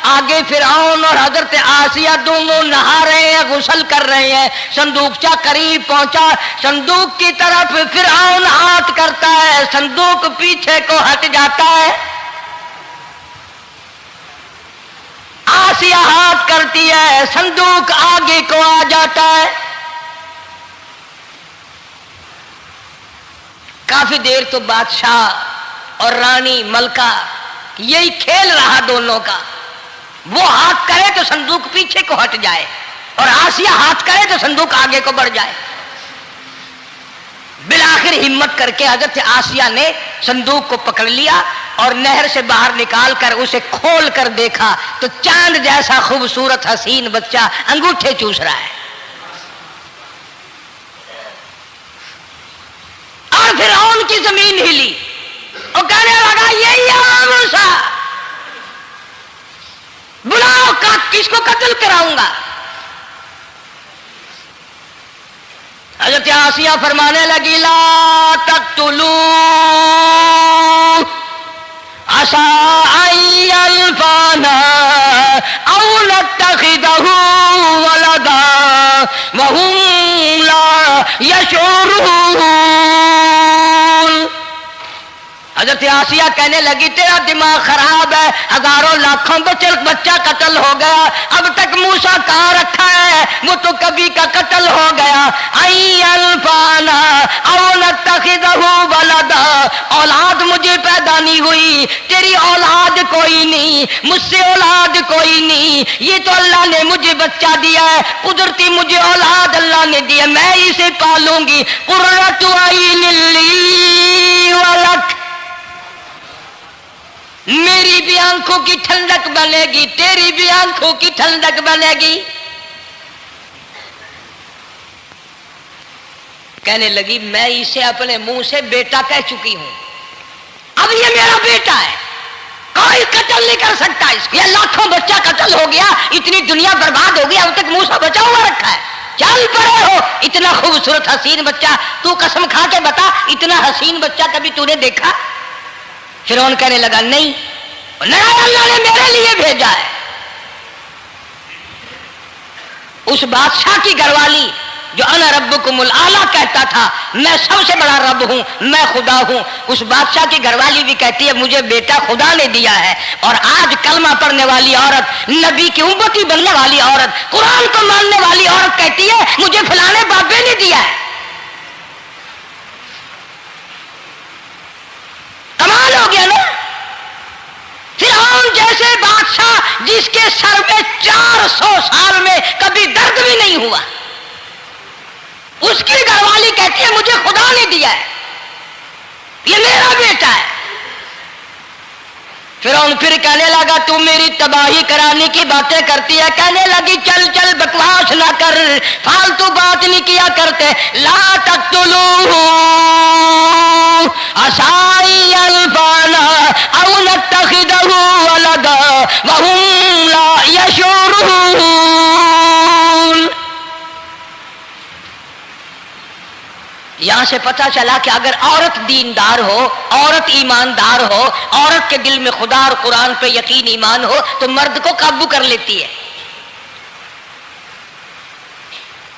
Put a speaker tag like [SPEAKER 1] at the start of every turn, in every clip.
[SPEAKER 1] آگے فرعون اور حضرت آسیہ دونوں نہا رہے ہیں، غسل کر رہے ہیں، صندوقچہ قریب پہنچا، صندوق کی طرف فرعون ہاتھ کرتا ہے، صندوق پیچھے کو ہٹ جاتا ہے، آسیہ ہاتھ کرتی ہے، صندوق آگے کو آ جاتا ہے۔ کافی دیر تو بادشاہ اور رانی ملکہ یہی کھیل رہا دونوں کا، وہ ہاتھ کرے تو صندوق پیچھے کو ہٹ جائے اور آسیہ ہاتھ کرے تو صندوق آگے کو بڑھ جائے۔ بالآخر ہمت کر کے حضرت آسیہ نے صندوق کو پکڑ لیا اور نہر سے باہر نکال کر اسے کھول کر دیکھا تو چاند جیسا خوبصورت حسین بچہ انگوٹھے چوس رہا ہے، اور فرعون کی زمین ہلی اور کہنے لگا یہی ہے موسیٰ، بلاؤ کس کو قتل کراؤں گا۔ حضرت آسیہ فرمانے لگی لا تقتلوا عسى أن ينفعنا أو نتخذه ولدا وهم لا يشعرون۔ حضرت آسیہ کہنے لگی تیرا دماغ خراب ہے، ہزاروں لاکھوں بچہ قتل ہو گیا، اب تک موسیٰ کہاں رکھا ہے، وہ تو کبھی کا قتل ہو گیا۔ انفعنا او نتخذہ ولدا، اولاد مجھے پیدا نہیں ہوئی، تیری اولاد کوئی نہیں، مجھ سے اولاد کوئی نہیں، یہ تو اللہ نے مجھے بچہ دیا ہے، قدرتی مجھے اولاد اللہ نے دیا، میں اسے پالوں گی۔ قرۃ عین لی ولک، میری بھی آنکھوں کی ٹھنڈک بنے گی، تیری بھی آنکھوں کی ٹھنڈک بنے گی۔ کہنے لگی میں اسے اپنے منہ سے بیٹا کہہ چکی ہوں، اب یہ میرا بیٹا ہے، کوئی قتل نہیں کر سکتا اس کو، یہ لاکھوں بچہ قتل ہو گیا، اتنی دنیا برباد ہو گئی، اب تک موسیٰ بچا ہوا رکھا ہے، چل پڑے ہو، اتنا خوبصورت حسین بچہ، تو قسم کھا کے بتا اتنا حسین بچہ کبھی تو نے دیکھا؟ فرعون کہنے لگا نہیں، اللہ نے میرے لیے بھیجا ہے۔ اس بادشاہ کی گھر والی جو انا ربکم الاعلی کہتا تھا میں سب سے بڑا رب ہوں، میں خدا ہوں، اس بادشاہ کی گھر والی بھی کہتی ہے مجھے بیٹا خدا نے دیا ہے۔ اور آج کلمہ پڑھنے والی عورت، نبی کی امتی بننے والی عورت، قرآن کو ماننے والی عورت کہتی ہے مجھے فلانے بابے نے دیا ہے۔ کمال ہو گیا نا۔ فرعون جیسے بادشاہ جس کے سر میں 400 سال میں کبھی درد بھی نہیں ہوا، اس کی گھر والی کہتی ہے مجھے خدا نے دیا ہے، یہ میرا بیٹا ہے۔ فرعون پھر کہنے لگا تو میری تباہی کرانے کی باتیں کرتی ہے، کہنے لگی چل چل بکواس نہ کر، فالتو بات نہیں کیا کرتے، لا تقتلوہ عسى ينفعنا او نتخذه ولدا وهم لا يشعرون۔ یہاں سے پتہ چلا کہ اگر عورت دیندار ہو، عورت ایماندار ہو، عورت کے دل میں خدا اور قرآن پہ یقین ایمان ہو تو مرد کو قابو کر لیتی ہے۔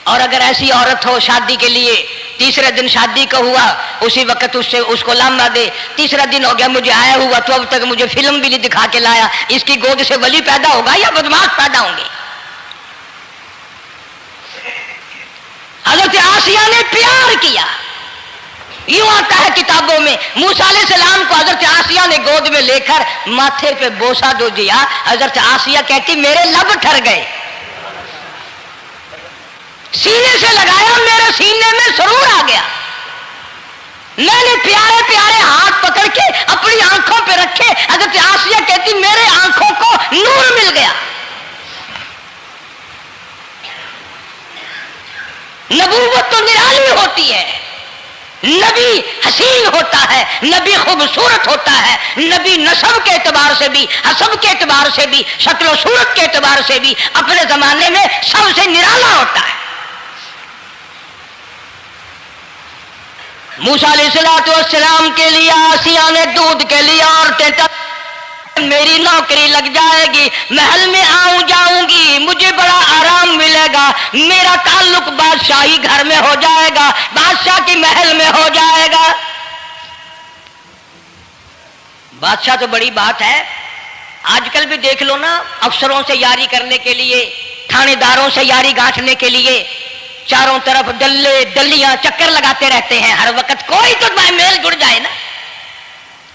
[SPEAKER 1] اور اگر ایسی عورت ہو شادی کے لیے، تیسرے دن شادی کا ہوا اسی وقت اس کو لامہ دے، تیسرا دن ہو گیا مجھے آیا ہوا تو اب تک مجھے فلم بھی نہیں دکھا کے لایا، اس کی گود سے ولی پیدا ہوگا یا بدماش پیدا ہوں گے؟ حضرت آسیہ نے پیار کیا، یوں آتا ہے کتابوں میں موسیٰ علیہ السلام کو حضرت آسیہ نے گود میں لے کر ماتھے پہ بوسہ دو دیا، حضرت آسیہ کہتی میرے لب ٹھر گئے، سینے سے لگایا میرے سینے میں سرور آ گیا، میں نے پیارے پیارے ہاتھ پکڑ کے اپنی آنکھوں پہ رکھے، حضرت آسیہ کہتی میرے آنکھوں کو نور مل گیا۔ نبوت تو نرالی ہوتی ہے، نبی حسین ہوتا ہے، نبی خوبصورت ہوتا ہے، نبی نسب کے اعتبار سے بھی، حسب کے اعتبار سے بھی، شکل و صورت کے اعتبار سے بھی اپنے زمانے میں سب سے نرالا ہوتا ہے۔ موسیٰ علیہ السلام کے لیے آسیہ نے دودھ کے لیے عورتیں मेरी नौकरी लग जाएगी, महल में आऊं जाऊंगी, मुझे बड़ा आराम मिलेगा, मेरा ताल्लुक बादशाही घर में हो जाएगा, बादशाह की महल में हो जाएगा। बादशाह तो बड़ी बात है। आजकल भी देख लो ना, अफसरों से यारी करने के लिए, थानेदारों से यारी गांठने के लिए चारों तरफ डल्ले डल्लियां चक्कर लगाते रहते हैं हर वक्त। कोई तो मेल जुड़ जाए ना,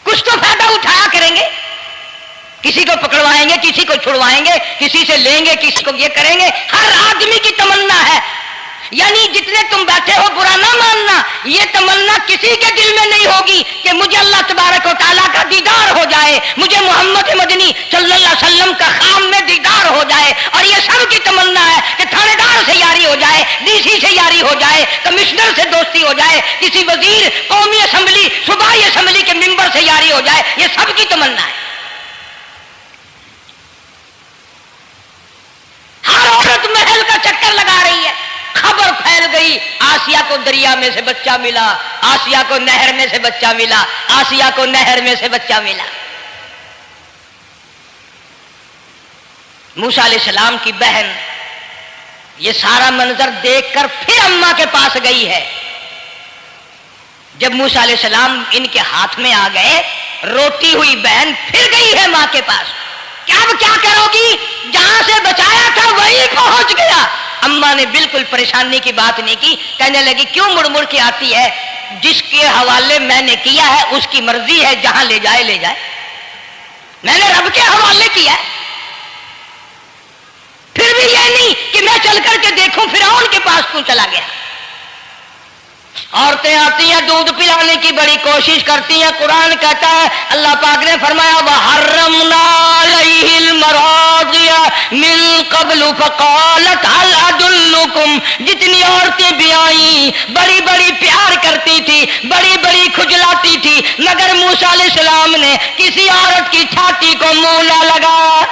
[SPEAKER 1] कुछ तो फायदा उठाया करेंगे। किसी को पकड़वाएंगे, किसी को छुड़वाएंगे, किसी से लेंगे, किसी को ये करेंगे। हर आदमी की तमन्ना है, यानी जितने तुम बैठे हो बुरा ना मानना, ये तमन्ना किसी के दिल में नहीं होगी कि मुझे अल्लाह तबारक व तआला का दीदार हो जाए, मुझे मोहम्मद मदनी सल्लल्लाहु अलैहि वसल्लम का खाम में दीदार हो जाए। और ये सब की तमन्ना है कि थानेदार से यारी हो जाए, डीसी से यारी हो जाए, कमिश्नर से दोस्ती हो जाए, किसी वजीर, कौमी असेंबली, सूबाई असेंबली के मेंबर से यारी हो जाए। ये सब की तमन्ना है। हर औरत महल का चक्कर लगा रही है। खबर फैल गई, आसिया को दरिया में से बच्चा मिला, आसिया को नहर में से बच्चा मिला, आसिया को नहर में से बच्चा मिला। मूसा अलैहिस्सलाम की बहन ये सारा मंजर देखकर फिर अम्मा के पास गई है। जब मूसा अलैहिस्सलाम इनके हाथ में आ गए, रोती हुई बहन फिर गई है मां के पास। क्या करोगी? जहां से बचाया था वहीं पहुंच गया। अम्मा ने बिल्कुल परेशानी की बात नहीं की, कहने लगी क्यों मुड़ मुड़ के आती है? जिसके हवाले मैंने किया है उसकी मर्जी है, जहां ले जाए ले जाए। मैंने रब के हवाले किया है। फिर भी ये नहीं कि मैं चल करके देखूं फिरौन के पास क्यों चला गया। औरतें आती हैं, दूध पिलाने की बड़ी कोशिश करती हैं। कुरान कहता है, अल्लाह पाक ने फरमाया वहर्रमना अलैहिल मराज़िया मिन क़ब्लु फ़क़ालत हल अदुल्लुकुम। जितनी औरतें भी आई बड़ी बड़ी प्यार करती थी, बड़ी बड़ी खुजलाती थी, मगर मूसा अलैहिस्सलाम ने किसी औरत की छाती को मुंह न लगाया।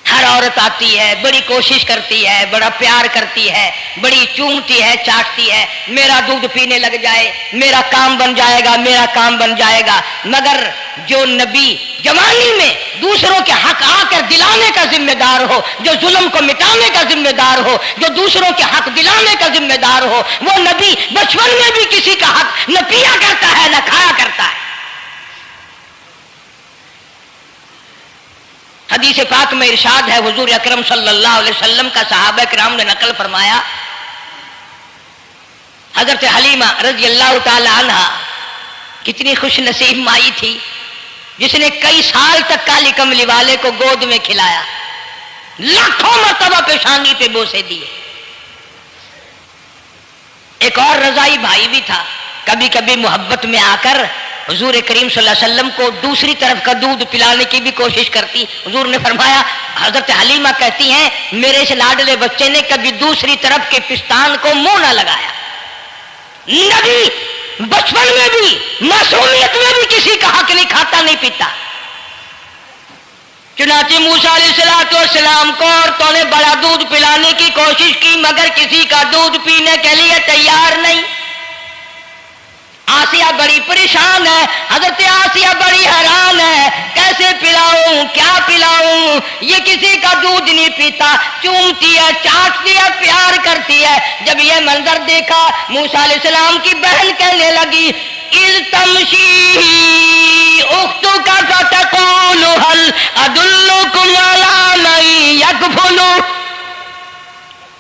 [SPEAKER 1] हर औरत आती है, बड़ी कोशिश करती है, बड़ा प्यार करती है, बड़ी चूमती है, चाटती है, मेरा दूध पीने लग जाए, मेरा काम बन जाएगा, मेरा काम बन जाएगा। मगर जो नबी जवानी में दूसरों के हक आकर दिलाने का जिम्मेदार हो, जो जुल्म को मिटाने का जिम्मेदार हो, जो दूसरों के हक दिलाने का जिम्मेदार हो, वो नबी बचपन में भी किसी का हक न पिया करता है न खाया करता है। हदीस पाक में इरशाद है, हुजूर अकरम सल्लल्लाहु अलैहि वसल्लम का सहाबा किराम ने नकल फरमाया, हजरत हलीमा रज़ी अल्लाह ताला अन्हा कितनी खुश नसीब माई थी जिसने कई साल तक काली कमली वाले को गोद में खिलाया, लाखों मर्तबा पेशानी पे बोसे दिए। एक और रजाई भाई भी था, कभी कभी मोहब्बत में आकर हुजूर करीम सल्लल्लाहु अलैहि वसल्लम को दूसरी तरफ का दूध पिलाने की भी कोशिश करती। हुजूर ने फरमाया, हजरत हलीमा कहती हैं मेरे इस लाडले बच्चे ने कभी दूसरी तरफ के पिस्तान को मुंह न लगाया। नबी बचपन में भी मासूमियत में भी किसी का हक नहीं खाता नहीं पीता। चुनाचे मूसा अलैहिस्सलाम को औरतों ने बड़ा दूध पिलाने की कोशिश की, मगर किसी का दूध पीने के लिए तैयार नहीं। आसिया बड़ी परेशान है, हजरत आसिया बड़ी हैरान है, कैसे पिलाऊं, क्या पिलाऊं? ये किसी का दूध नहीं पीता, चूमती है, चाटती है, प्यार करती है। जब ये मंजर देखा, मूसा अलैहिस्सलाम की बहन कहने लगी इज़ तमशी उख्तुका फतक़ूलु हल अदुल्लुकुम अला मन यकफुलु।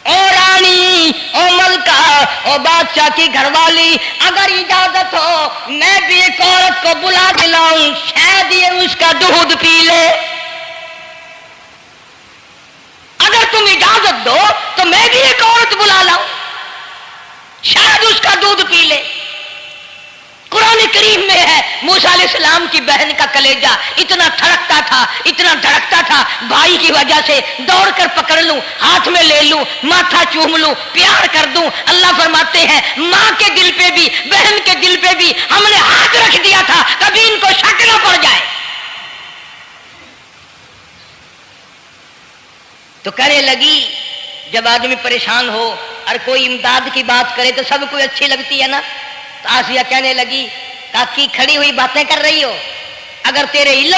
[SPEAKER 1] ओ रानी, ओ मलका, ओ बादशाह की घरवाली, अगर इजाजत हो मैं भी एक औरत को बुला दिलाऊं, शायद ये उसका दूध पी ले। अगर तुम इजाजत दो तो मैं भी एक औरत बुला लाऊं, शायद उसका दूध पी ले। कुरान करीम में है, मूसा अलैहिस्सलाम की बहन का कलेजा इतना धड़कता था, इतना धड़कता था, भाई की वजह से दौड़कर पकड़ लूं, हाथ में ले लूं, माथा चूम लूं, प्यार कर दूं। अल्लाह फरमाते हैं मां के दिल पे भी, बहन के दिल पे भी हमने हाथ रख दिया था, कभी इनको शक न पड़ जाए। तो कहने लगी, जब आदमी परेशान हो और कोई इमदाद की बात करे तो सबको अच्छी लगती है ना। तो आसिया कहने लगी کاکی کھڑی ہوئی باتیں کر رہی ہو، اگر تیرے علم